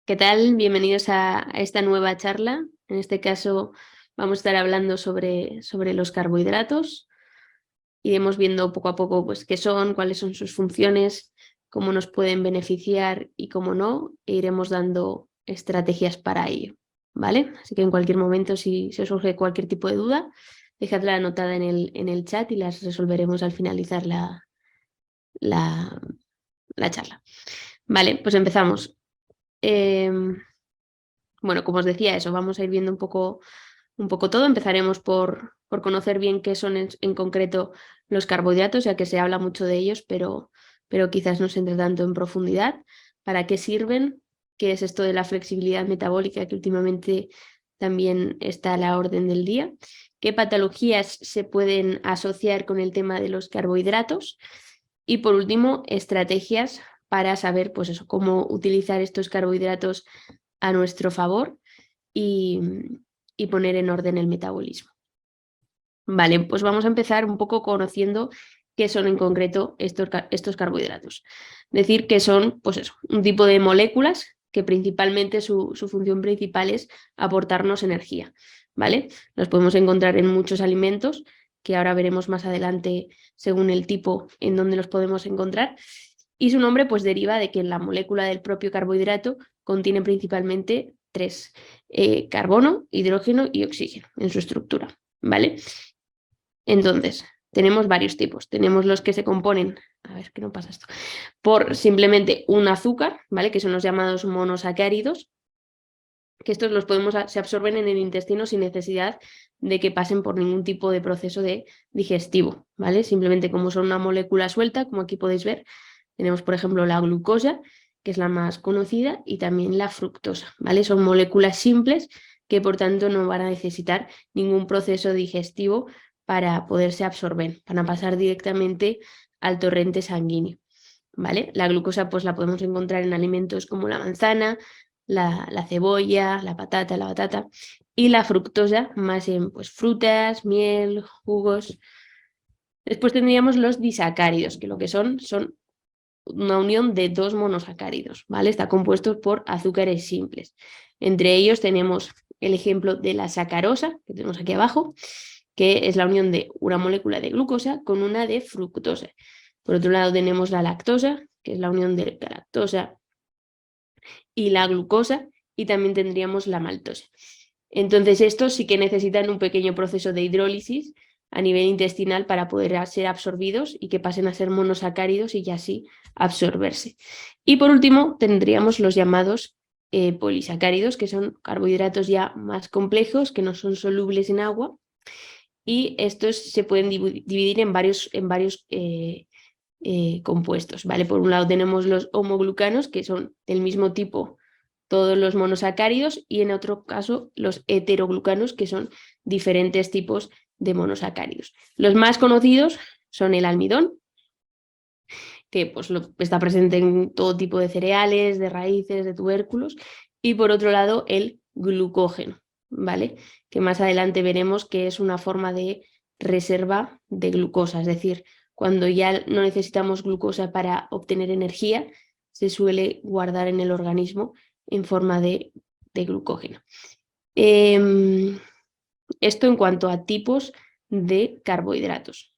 ¿Qué tal? Bienvenidos a esta nueva charla. En este caso vamos a estar hablando sobre los carbohidratos. Iremos viendo poco a poco pues, qué son, cuáles son sus funciones, cómo nos pueden beneficiar y cómo no, e iremos dando estrategias para ello. ¿Vale? Así que en cualquier momento, si os surge cualquier tipo de duda, dejadla anotada en el chat y las resolveremos al finalizar la, la charla. Vale, pues empezamos. Bueno, como os decía, eso, vamos a ir viendo un poco todo. Empezaremos por conocer bien qué son en concreto los carbohidratos, ya que se habla mucho de ellos, pero quizás no se entre tanto en profundidad. ¿Para qué sirven? ¿Qué es esto de la flexibilidad metabólica que últimamente también está a la orden del día? ¿Qué patologías se pueden asociar con el tema de los carbohidratos? Y por último, estrategias para saber, pues eso, cómo utilizar estos carbohidratos a nuestro favor y, y poner en orden el metabolismo. Vale, pues vamos a empezar un poco conociendo qué son en concreto estos carbohidratos. Decir que son, pues eso, un tipo de moléculas que principalmente su función principal es aportarnos energía, ¿vale? Los podemos encontrar en muchos alimentos, que ahora veremos más adelante según el tipo en donde los podemos encontrar. Y su nombre pues deriva de que la molécula del propio carbohidrato contiene principalmente tres, carbono, hidrógeno y oxígeno en su estructura, ¿vale? Entonces, tenemos varios tipos. Tenemos los que se componen, a ver que no pasa esto, por simplemente un azúcar, ¿vale? Que son los llamados monosacáridos, que estos se absorben en el intestino sin necesidad de que pasen por ningún tipo de proceso digestivo, ¿vale? Simplemente como son una molécula suelta, como aquí podéis ver, tenemos por ejemplo la glucosa, que es la más conocida, y también la fructosa, ¿vale? Son moléculas simples que por tanto no van a necesitar ningún proceso digestivo para poderse absorber, van a pasar directamente al torrente sanguíneo, ¿vale? La glucosa pues la podemos encontrar en alimentos como la manzana, la cebolla, la batata, y la fructosa más en pues, frutas, miel, jugos. Después tendríamos los disacáridos, que lo que son una unión de dos monosacáridos, ¿vale? Está compuesto por azúcares simples. Entre ellos tenemos el ejemplo de la sacarosa, que tenemos aquí abajo, que es la unión de una molécula de glucosa con una de fructosa. Por otro lado tenemos la lactosa, que es la unión de la lactosa y la glucosa, y también tendríamos la maltosa. Entonces estos sí que necesitan un pequeño proceso de hidrólisis a nivel intestinal para poder ser absorbidos y que pasen a ser monosacáridos y ya así absorberse. Y por último tendríamos los llamados polisacáridos, que son carbohidratos ya más complejos, que no son solubles en agua, y estos se pueden dividir en varios compuestos, ¿vale? Por un lado tenemos los homoglucanos, que son del mismo tipo todos los monosacáridos, y en otro caso los heteroglucanos, que son diferentes tipos de monosacáridos. Los más conocidos son el almidón, que pues, está presente en todo tipo de cereales, de raíces, de tubérculos, y por otro lado el glucógeno, ¿vale? Que más adelante veremos que es una forma de reserva de glucosa, es decir, cuando ya no necesitamos glucosa para obtener energía, se suele guardar en el organismo en forma de glucógeno. Esto en cuanto a tipos de carbohidratos.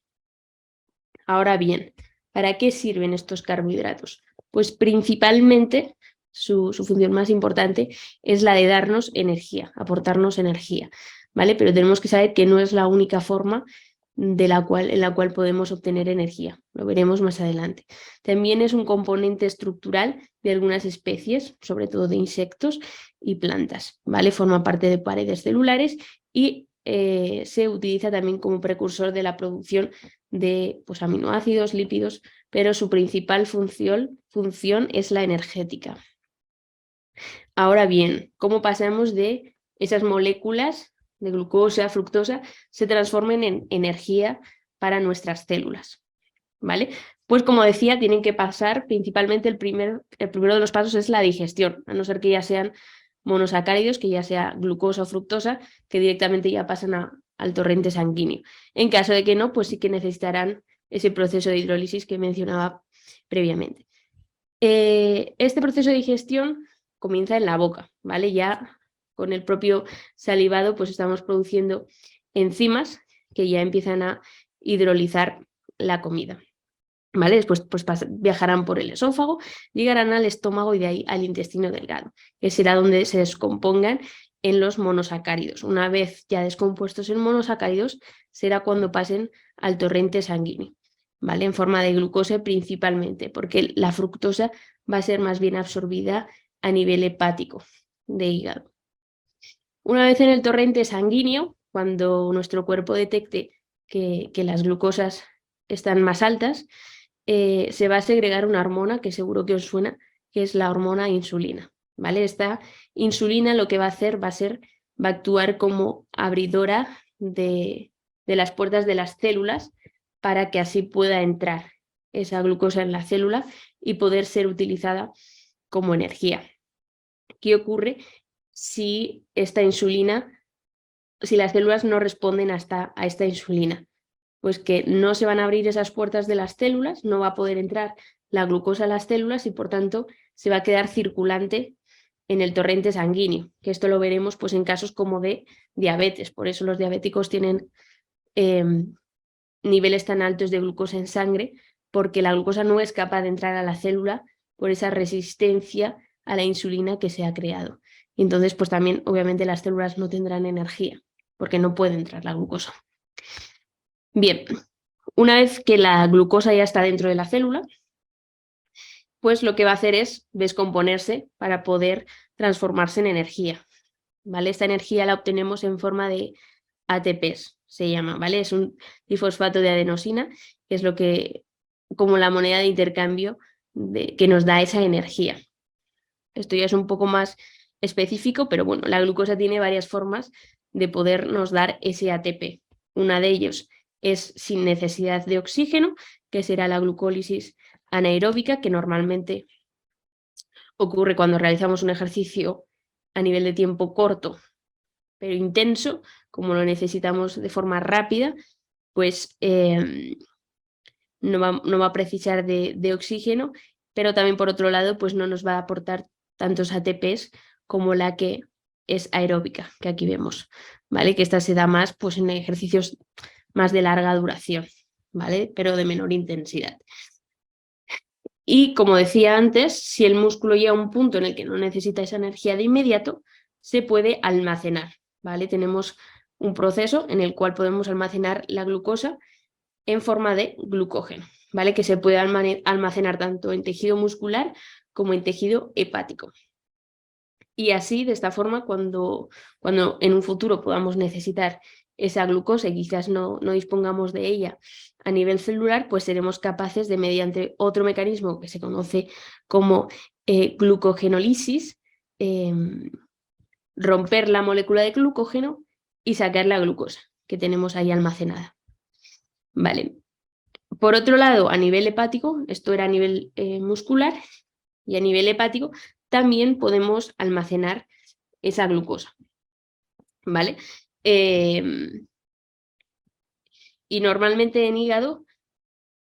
Ahora bien, ¿para qué sirven estos carbohidratos? Pues principalmente su función más importante es la de darnos energía, aportarnos energía, ¿vale? Pero tenemos que saber que no es la única forma en la cual podemos obtener energía. Lo veremos más adelante. También es un componente estructural de algunas especies, sobre todo de insectos y plantas, ¿vale? Forma parte de paredes celulares y se utiliza también como precursor de la producción de pues, aminoácidos, lípidos, pero su principal función es la energética. Ahora bien, ¿cómo pasamos de esas moléculas de glucosa, fructosa, se transformen en energía para nuestras células? ¿Vale? Pues como decía, tienen que pasar principalmente el primero de los pasos es la digestión, a no ser que ya sean monosacáridos, que ya sea glucosa o fructosa, que directamente ya pasan al torrente sanguíneo. En caso de que no, pues sí que necesitarán ese proceso de hidrólisis que mencionaba previamente. Este proceso de digestión comienza en la boca, ¿vale? Ya con el propio salivado pues estamos produciendo enzimas que ya empiezan a hidrolizar la comida, ¿vale? Después pues viajarán por el esófago, llegarán al estómago y de ahí al intestino delgado, que será donde se descompongan en los monosacáridos. Una vez ya descompuestos en monosacáridos, será cuando pasen al torrente sanguíneo, ¿vale? En forma de glucosa principalmente, porque la fructosa va a ser más bien absorbida a nivel hepático de hígado. Una vez en el torrente sanguíneo, cuando nuestro cuerpo detecte que las glucosas están más altas, se va a segregar una hormona que seguro que os suena, que es la hormona insulina, ¿vale? Esta insulina lo que va a hacer va a actuar como abridora de las puertas de las células para que así pueda entrar esa glucosa en la célula y poder ser utilizada como energía. ¿Qué ocurre si esta insulina, si las células no responden a esta insulina? Pues que no se van a abrir esas puertas de las células, no va a poder entrar la glucosa a las células y por tanto se va a quedar circulante en el torrente sanguíneo, que esto lo veremos pues en casos como de diabetes. Por eso los diabéticos tienen niveles tan altos de glucosa en sangre, porque la glucosa no es capaz de entrar a la célula por esa resistencia a la insulina que se ha creado. Y entonces pues también obviamente las células no tendrán energía porque no puede entrar la glucosa. Bien, una vez que la glucosa ya está dentro de la célula, pues lo que va a hacer es descomponerse para poder transformarse en energía, ¿vale? Esta energía la obtenemos en forma de ATPs, se llama, ¿vale? Es un difosfato de adenosina, que es lo que, como la moneda de intercambio que nos da esa energía. Esto ya es un poco más específico, pero bueno, la glucosa tiene varias formas de podernos dar ese ATP. Una de ellos es sin necesidad de oxígeno, que será la glucólisis anaeróbica, que normalmente ocurre cuando realizamos un ejercicio a nivel de tiempo corto, pero intenso, como lo necesitamos de forma rápida, pues no va a precisar de oxígeno, pero también por otro lado, pues no nos va a aportar tantos ATPs como la que es aeróbica, que aquí vemos, ¿vale? Que esta se da más pues en ejercicios más de larga duración, ¿vale? Pero de menor intensidad. Y como decía antes, si el músculo llega a un punto en el que no necesita esa energía de inmediato, se puede almacenar, ¿vale? Tenemos un proceso en el cual podemos almacenar la glucosa en forma de glucógeno, ¿vale? Que se puede almacenar tanto en tejido muscular como en tejido hepático. Y así, de esta forma, cuando en un futuro podamos necesitar esa glucosa y quizás no dispongamos de ella a nivel celular, pues seremos capaces de, mediante otro mecanismo que se conoce como glucogenólisis, romper la molécula de glucógeno y sacar la glucosa que tenemos ahí almacenada. Vale. Por otro lado, a nivel hepático, esto era a nivel muscular, y a nivel hepático también podemos almacenar esa glucosa, ¿vale? Y normalmente en hígado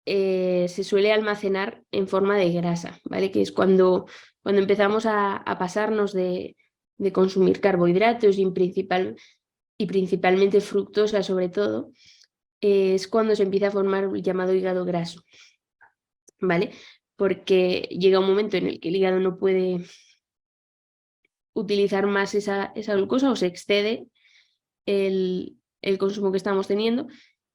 se suele almacenar en forma de grasa, ¿vale? Que es cuando empezamos a pasarnos de consumir carbohidratos y principalmente fructosa sobre todo, es cuando se empieza a formar el llamado hígado graso, ¿vale? Porque llega un momento en el que el hígado no puede utilizar más esa glucosa o se excede el consumo que estamos teniendo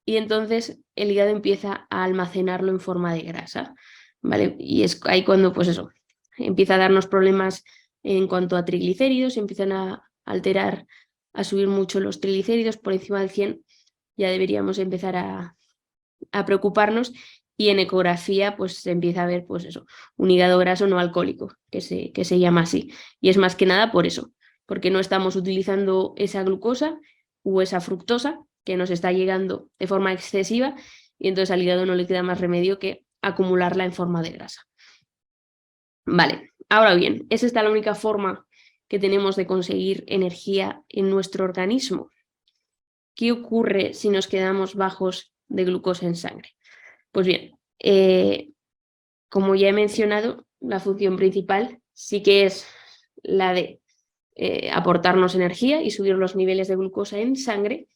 y entonces el hígado empieza a almacenarlo en forma de grasa, ¿vale? Y es ahí cuando, pues eso, empieza a darnos problemas en cuanto a triglicéridos, empiezan a alterar, a subir mucho los triglicéridos por encima del 100, ya deberíamos empezar a preocuparnos. Y en ecografía pues se empieza a ver pues eso, un hígado graso no alcohólico, que se llama así. Y es más que nada por eso, porque no estamos utilizando esa glucosa o esa fructosa que nos está llegando de forma excesiva y entonces al hígado no le queda más remedio que acumularla en forma de grasa. Vale, ahora bien, ¿es esta la única forma que tenemos de conseguir energía en nuestro organismo? ¿Qué ocurre si nos quedamos bajos de glucosa en sangre? Pues bien, como ya he mencionado, la función principal sí que es la de aportarnos energía y subir los niveles de glucosa en sangre.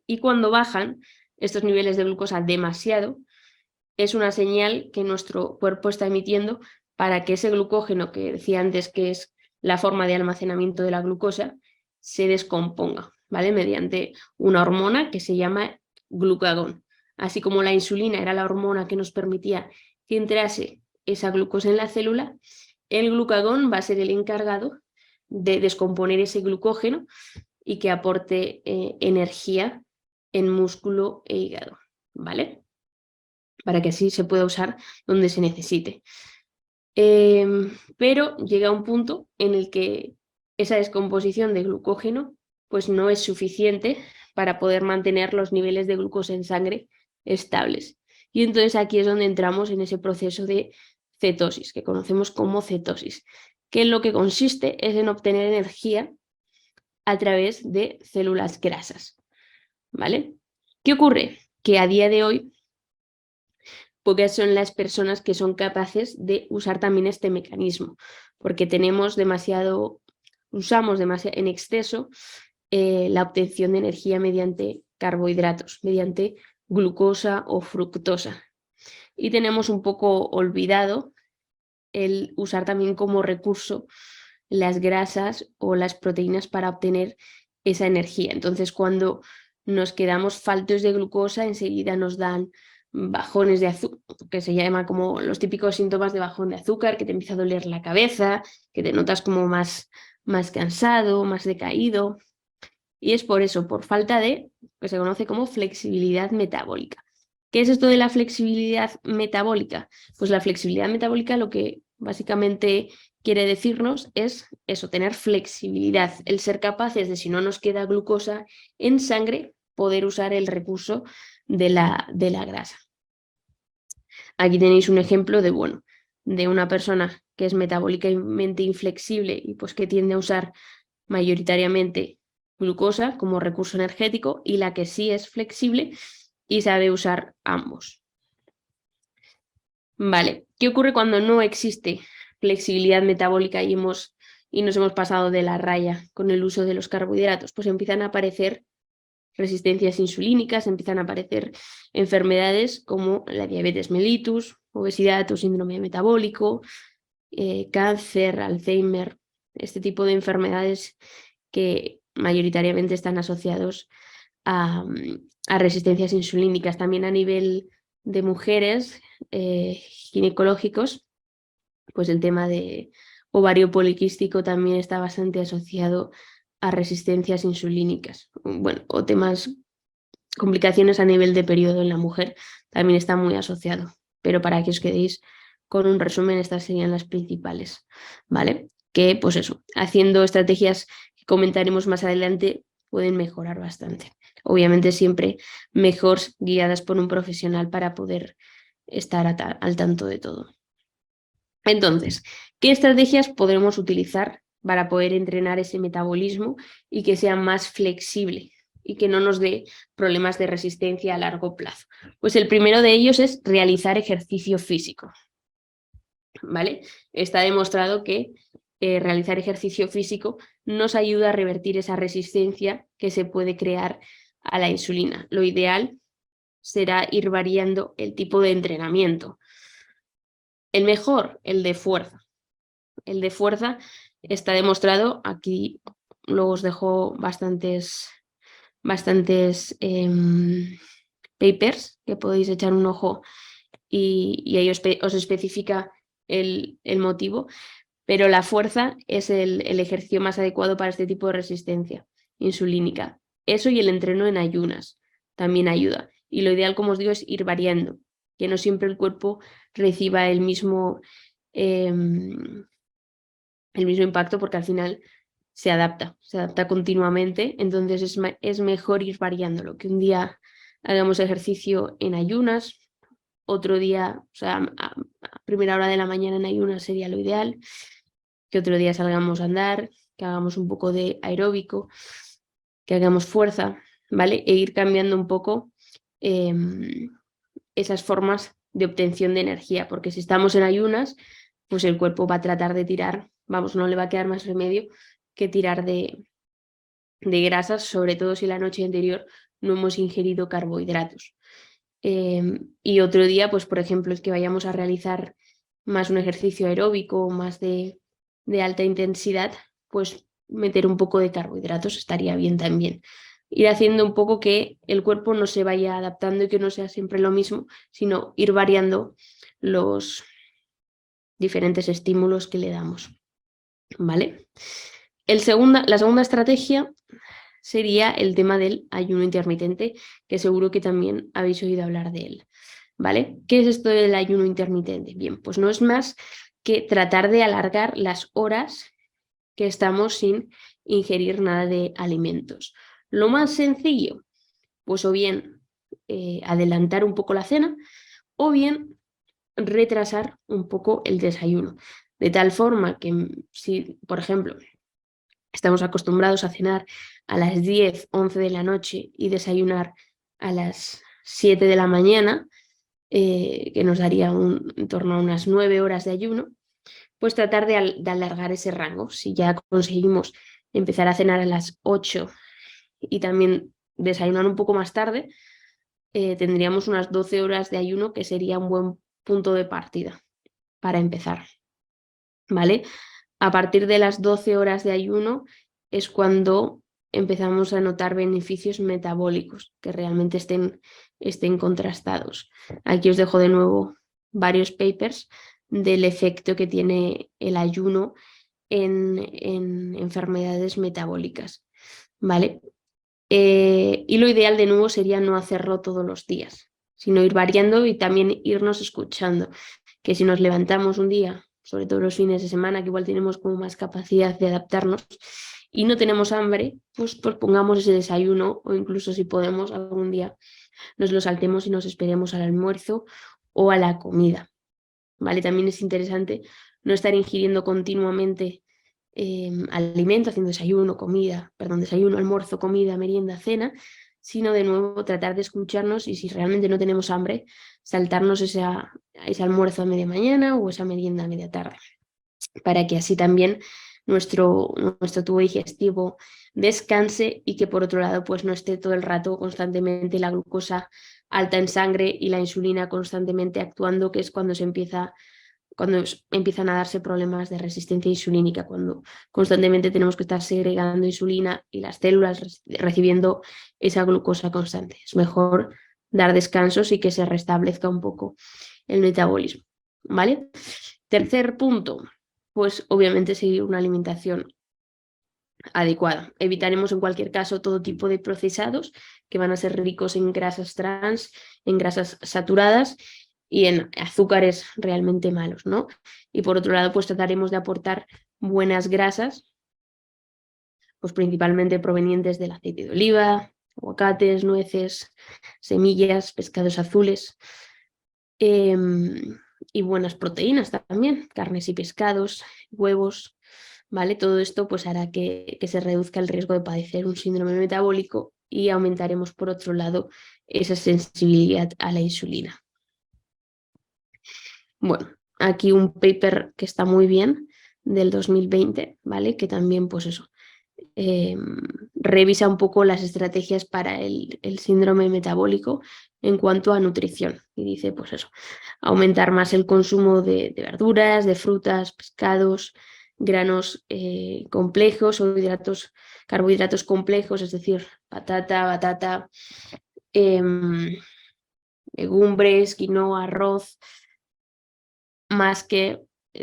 Y cuando bajan estos niveles de glucosa demasiado, es una señal que nuestro cuerpo está emitiendo para que ese glucógeno que decía antes que es la forma de almacenamiento de la glucosa se descomponga, ¿vale? Mediante una hormona que se llama glucagón. Así como la insulina era la hormona que nos permitía que entrase esa glucosa en la célula, el glucagón va a ser el encargado de descomponer ese glucógeno y que aporte energía en músculo e hígado, ¿vale? Para que así se pueda usar donde se necesite. Pero llega un punto en el que esa descomposición de glucógeno pues no es suficiente para poder mantener los niveles de glucosa en sangre estables. Y entonces aquí es donde entramos en ese proceso de cetosis, que conocemos como cetosis, que en lo que consiste es en obtener energía a través de células grasas, ¿vale? ¿Qué ocurre? Que a día de hoy pocas son las personas que son capaces de usar también este mecanismo, porque usamos demasiado en exceso la obtención de energía mediante carbohidratos, mediante glucosa o fructosa. Y tenemos un poco olvidado el usar también como recurso las grasas o las proteínas para obtener esa energía. Entonces, cuando nos quedamos faltos de glucosa, enseguida nos dan bajones de azúcar, que se llama como los típicos síntomas de bajón de azúcar, que te empieza a doler la cabeza, que te notas como más cansado, más decaído. Y es por eso, por falta de, que se conoce como flexibilidad metabólica. ¿Qué es esto de la flexibilidad metabólica? Pues la flexibilidad metabólica lo que básicamente quiere decirnos es eso, tener flexibilidad, el ser capaces de, si no nos queda glucosa en sangre, poder usar el recurso de la grasa. Aquí tenéis un ejemplo de, bueno, de una persona que es metabólicamente inflexible y pues que tiende a usar mayoritariamente glucosa como recurso energético, y la que sí es flexible y sabe usar ambos. Vale, ¿qué ocurre cuando no existe flexibilidad metabólica y nos hemos pasado de la raya con el uso de los carbohidratos? Pues empiezan a aparecer resistencias insulínicas, empiezan a aparecer enfermedades como la diabetes mellitus, obesidad o síndrome metabólico, cáncer, Alzheimer, este tipo de enfermedades que mayoritariamente están asociados a resistencias insulínicas. También a nivel de mujeres ginecológicos, pues el tema de ovario poliquístico también está bastante asociado a resistencias insulínicas. Bueno, o temas, complicaciones a nivel de periodo en la mujer también está muy asociado. Pero para que os quedéis con un resumen, estas serían las principales, ¿vale? Que pues eso, haciendo estrategias que comentaremos más adelante, pueden mejorar bastante. Obviamente siempre mejor guiadas por un profesional para poder estar al tanto de todo. Entonces, ¿qué estrategias podremos utilizar para poder entrenar ese metabolismo y que sea más flexible y que no nos dé problemas de resistencia a largo plazo? Pues el primero de ellos es realizar ejercicio físico, ¿vale? Está demostrado que realizar ejercicio físico nos ayuda a revertir esa resistencia que se puede crear a la insulina. Lo ideal será ir variando el tipo de entrenamiento. El mejor, el de fuerza. El de fuerza está demostrado, aquí luego os dejo bastantes papers que podéis echar un ojo y ahí os especifica el motivo, pero la fuerza es el ejercicio más adecuado para este tipo de resistencia insulínica. Eso y el entreno en ayunas también ayuda. Y lo ideal, como os digo, es ir variando, que no siempre el cuerpo reciba el mismo impacto, porque al final se adapta continuamente. Entonces es mejor ir variándolo, que un día hagamos ejercicio en ayunas, otro día, o sea, a primera hora de la mañana en ayunas sería lo ideal, que otro día salgamos a andar, que hagamos un poco de aeróbico, que hagamos fuerza, ¿vale? E ir cambiando un poco esas formas de obtención de energía, porque si estamos en ayunas, pues el cuerpo va a tratar de tirar vamos, no le va a quedar más remedio que tirar de grasas, sobre todo si la noche anterior no hemos ingerido carbohidratos. Y otro día, pues por ejemplo, es que vayamos a realizar más un ejercicio aeróbico, más de alta intensidad, pues meter un poco de carbohidratos estaría bien también. Ir haciendo un poco que el cuerpo no se vaya adaptando y que no sea siempre lo mismo, sino ir variando los diferentes estímulos que le damos. ¿Vale? La segunda estrategia sería el tema del ayuno intermitente, que seguro que también habéis oído hablar de él. ¿Vale? ¿Qué es esto del ayuno intermitente? Bien, pues no es más que tratar de alargar las horas que estamos sin ingerir nada de alimentos. Lo más sencillo, pues o bien adelantar un poco la cena o bien retrasar un poco el desayuno. De tal forma que si, por ejemplo, estamos acostumbrados a cenar a las 10, 11 de la noche y desayunar a las 7 de la mañana, que nos daría en torno a unas 9 horas de ayuno, pues tratar de alargar ese rango. Si ya conseguimos empezar a cenar a las 8 y también desayunar un poco más tarde, tendríamos unas 12 horas de ayuno, que sería un buen punto de partida para empezar. ¿Vale? A partir de las 12 horas de ayuno es cuando empezamos a notar beneficios metabólicos que realmente estén contrastados. Aquí os dejo de nuevo varios papers del efecto que tiene el ayuno en enfermedades metabólicas, ¿vale? Y lo ideal de nuevo sería no hacerlo todos los días, sino ir variando y también irnos escuchando, que si nos levantamos un día, sobre todo los fines de semana, que igual tenemos como más capacidad de adaptarnos y no tenemos hambre, pues pongamos ese desayuno, o incluso si podemos algún día nos lo saltemos y nos esperemos al almuerzo o a la comida. ¿Vale? También es interesante no estar ingiriendo continuamente alimento, haciendo desayuno, almuerzo, comida, merienda, cena, sino de nuevo tratar de escucharnos y si realmente no tenemos hambre, saltarnos ese almuerzo a media mañana o esa merienda a media tarde, para que así también nuestro tubo digestivo descanse y que por otro lado pues no esté todo el rato constantemente la glucosa alta en sangre y la insulina constantemente actuando, que es cuando empiezan a darse problemas de resistencia insulínica, cuando constantemente tenemos que estar segregando insulina y las células recibiendo esa glucosa constante. Es mejor dar descansos y que se restablezca un poco el metabolismo, ¿vale? Tercer punto, pues obviamente seguir una alimentación adecuada. Evitaremos en cualquier caso todo tipo de procesados que van a ser ricos en grasas trans, en grasas saturadas y en azúcares realmente malos, ¿no? Y por otro lado, pues trataremos de aportar buenas grasas, pues principalmente provenientes del aceite de oliva, aguacates, nueces, semillas, pescados azules, y buenas proteínas también, carnes y pescados, huevos, ¿vale? Todo esto pues hará que se reduzca el riesgo de padecer un síndrome metabólico y aumentaremos por otro lado esa sensibilidad a la insulina. Bueno, aquí un paper que está muy bien del 2020, ¿vale? Que también pues eso, revisa un poco las estrategias para el síndrome metabólico en cuanto a nutrición y dice pues eso, aumentar más el consumo de verduras, de frutas, pescados, granos complejos o carbohidratos complejos, es decir, batata, legumbres, quinoa, arroz, más que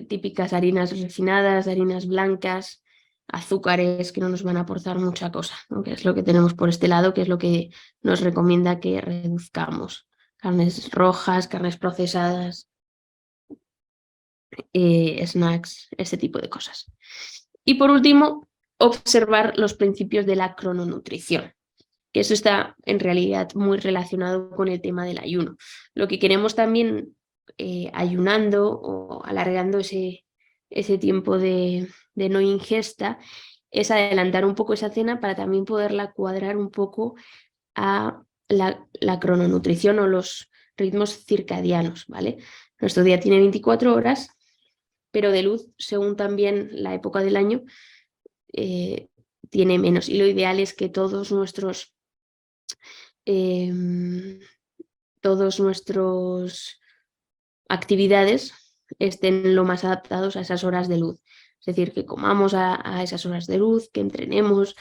típicas harinas refinadas, harinas blancas, azúcares que no nos van a aportar mucha cosa, ¿no? Que es lo que tenemos por este lado, que es lo que nos recomienda que reduzcamos. Carnes rojas, carnes procesadas, snacks, ese tipo de cosas. Y por último, observar los principios de la crononutrición, que eso está en realidad muy relacionado con el tema del ayuno. Lo que queremos también ayunando o alargando ese tiempo de no ingesta es adelantar un poco esa cena para también poderla cuadrar un poco a la crononutrición o los ritmos circadianos, ¿vale? Nuestro día tiene 24 horas pero de luz, según también la época del año, tiene menos. Y lo ideal es que todos nuestros actividades estén lo más adaptados a esas horas de luz. Es decir, que comamos a esas horas de luz, que entrenemos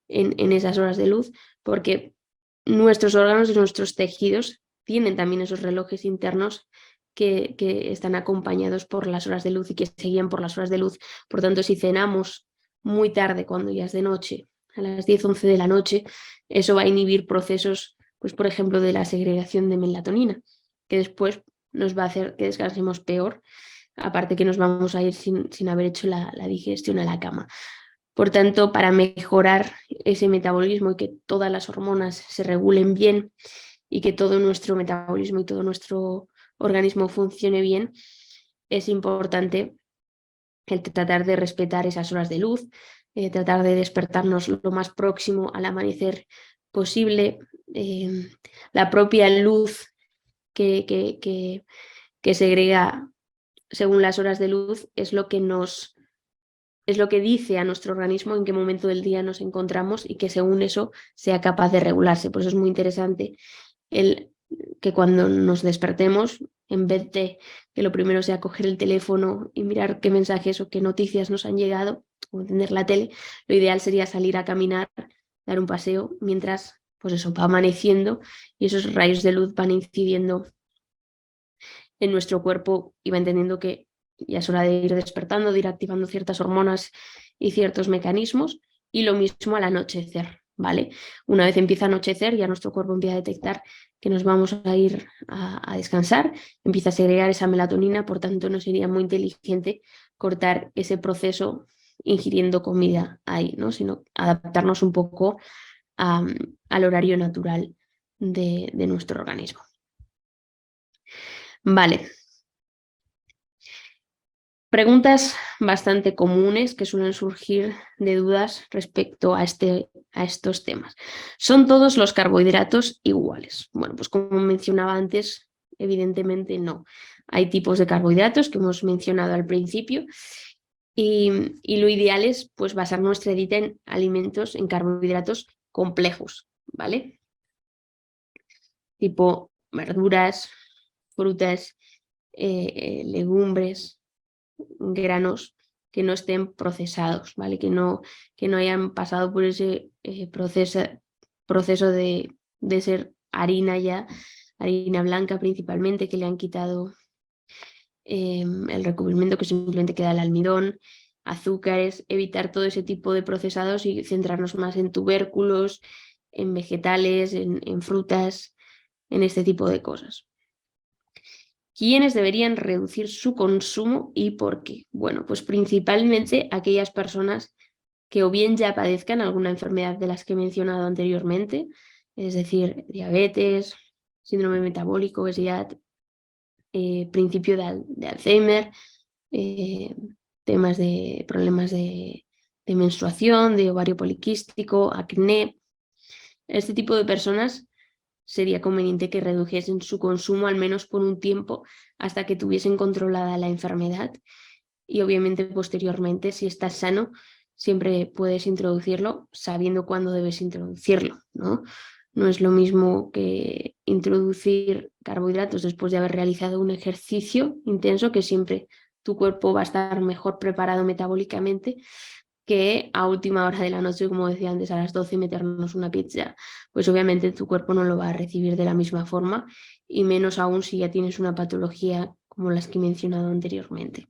en esas horas de luz, porque nuestros órganos y nuestros tejidos tienen también esos relojes internos que están acompañados por las horas de luz y que se guían por las horas de luz. Por tanto, si cenamos muy tarde, cuando ya es de noche, a las 10, 11 de la noche, eso va a inhibir procesos, pues por ejemplo, de la segregación de melatonina, que después nos va a hacer que descansemos peor, aparte que nos vamos a ir sin haber hecho la digestión a la cama. Por tanto, para mejorar ese metabolismo y que todas las hormonas se regulen bien y que todo nuestro metabolismo y todo nuestro organismo funcione bien, es importante el tratar de respetar esas horas de luz, tratar de despertarnos lo más próximo al amanecer posible. La propia luz que segrega según las horas de luz es lo que dice a nuestro organismo en qué momento del día nos encontramos y que según eso sea capaz de regularse. Por eso es muy interesante que cuando nos despertemos, en vez de que lo primero sea coger el teléfono y mirar qué mensajes o qué noticias nos han llegado o encender la tele, lo ideal sería salir a caminar, dar un paseo mientras pues eso va amaneciendo y esos rayos de luz van incidiendo en nuestro cuerpo y va entendiendo que ya es hora de ir despertando, de ir activando ciertas hormonas y ciertos mecanismos, y lo mismo al anochecer, ¿vale? Una vez empieza a anochecer, ya nuestro cuerpo empieza a detectar que nos vamos a ir a descansar, empieza a segregar esa melatonina, por tanto no sería muy inteligente cortar ese proceso ingiriendo comida ahí, ¿no? Sino adaptarnos un poco al horario natural de nuestro organismo. Vale. Preguntas bastante comunes que suelen surgir de dudas respecto a estos temas. ¿Son todos los carbohidratos iguales? Bueno, pues como mencionaba antes, evidentemente no. Hay tipos de carbohidratos que hemos mencionado al principio y lo ideal es pues basar nuestra dieta en alimentos, en carbohidratos complejos, ¿vale? Tipo verduras, frutas, legumbres, granos que no estén procesados, ¿vale? Que no hayan pasado por ese proceso de ser harina ya, harina blanca principalmente, que le han quitado el recubrimiento, que simplemente queda el almidón, azúcares, evitar todo ese tipo de procesados y centrarnos más en tubérculos, en vegetales, en frutas, en este tipo de cosas. ¿Quiénes deberían reducir su consumo y por qué? Bueno, pues principalmente aquellas personas que o bien ya padezcan alguna enfermedad de las que he mencionado anteriormente, es decir, diabetes, síndrome metabólico, obesidad, principio de Alzheimer, temas de problemas de menstruación, de ovario poliquístico, acné. Este tipo de personas sería conveniente que redujesen su consumo al menos por un tiempo hasta que tuviesen controlada la enfermedad y obviamente posteriormente, si estás sano, siempre puedes introducirlo sabiendo cuándo debes introducirlo, ¿no? No es lo mismo que introducir carbohidratos después de haber realizado un ejercicio intenso, que siempre tu cuerpo va a estar mejor preparado metabólicamente, que a última hora de la noche, como decía antes, a las 12 meternos una pizza. Pues obviamente tu cuerpo no lo va a recibir de la misma forma y menos aún si ya tienes una patología como las que he mencionado anteriormente.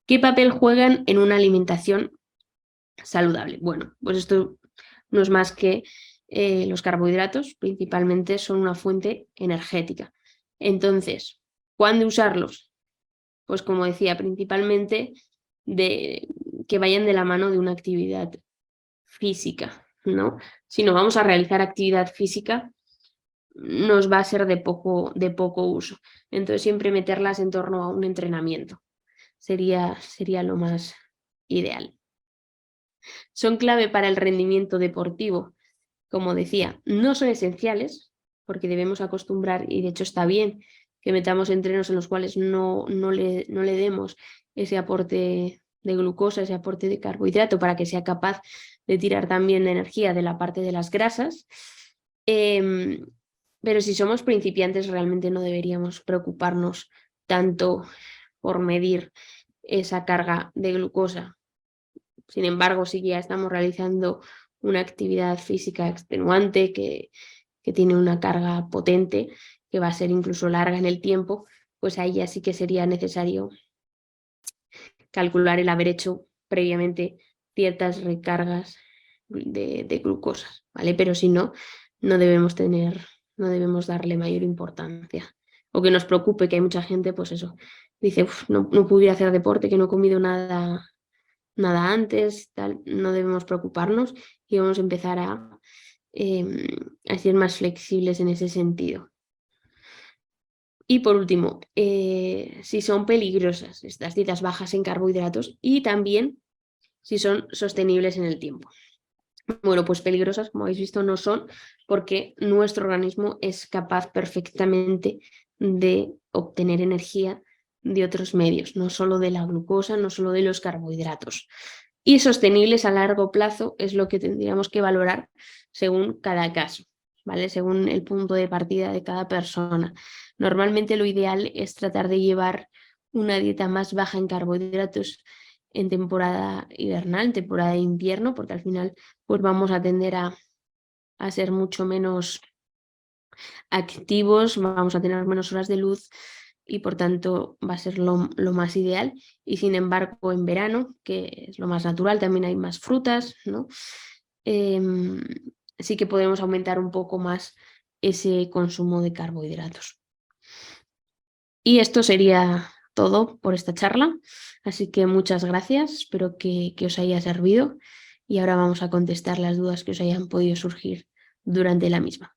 ¿Qué papel juegan en una alimentación saludable? Bueno, pues esto no es más que los carbohidratos, principalmente son una fuente energética. Entonces, ¿cuándo usarlos? Pues como decía, principalmente que vayan de la mano de una actividad física, ¿no? Si no vamos a realizar actividad física, nos va a ser de poco uso. Entonces, siempre meterlas en torno a un entrenamiento sería lo más ideal. Son clave para el rendimiento deportivo. Como decía, no son esenciales porque debemos acostumbrar, y de hecho está bien, que metamos entrenos en los cuales no le demos ese aporte de glucosa, ese aporte de carbohidrato para que sea capaz de tirar también energía de la parte de las grasas. Pero si somos principiantes realmente no deberíamos preocuparnos tanto por medir esa carga de glucosa. Sin embargo, si ya estamos realizando una actividad física extenuante que tiene una carga potente, que va a ser incluso larga en el tiempo, pues ahí ya sí que sería necesario calcular el haber hecho previamente ciertas recargas de glucosas, ¿vale? Pero si no, no debemos darle mayor importancia. O que nos preocupe, que hay mucha gente, pues eso, dice, no pudiera hacer deporte, que no he comido nada antes, tal. No debemos preocuparnos y vamos a empezar a ser más flexibles en ese sentido. Y por último, si son peligrosas estas dietas bajas en carbohidratos y también si son sostenibles en el tiempo. Bueno, pues peligrosas, como habéis visto, no son, porque nuestro organismo es capaz perfectamente de obtener energía de otros medios, no solo de la glucosa, no solo de los carbohidratos. Y sostenibles a largo plazo es lo que tendríamos que valorar según cada caso, ¿vale? Según el punto de partida de cada persona. Normalmente lo ideal es tratar de llevar una dieta más baja en carbohidratos en temporada invernal, temporada de invierno, porque al final pues vamos a tender a ser mucho menos activos, vamos a tener menos horas de luz y por tanto va a ser lo más ideal. Y sin embargo en verano, que es lo más natural, también hay más frutas, ¿no? Sí que podemos aumentar un poco más ese consumo de carbohidratos. Y esto sería todo por esta charla, así que muchas gracias, espero que os haya servido y ahora vamos a contestar las dudas que os hayan podido surgir durante la misma.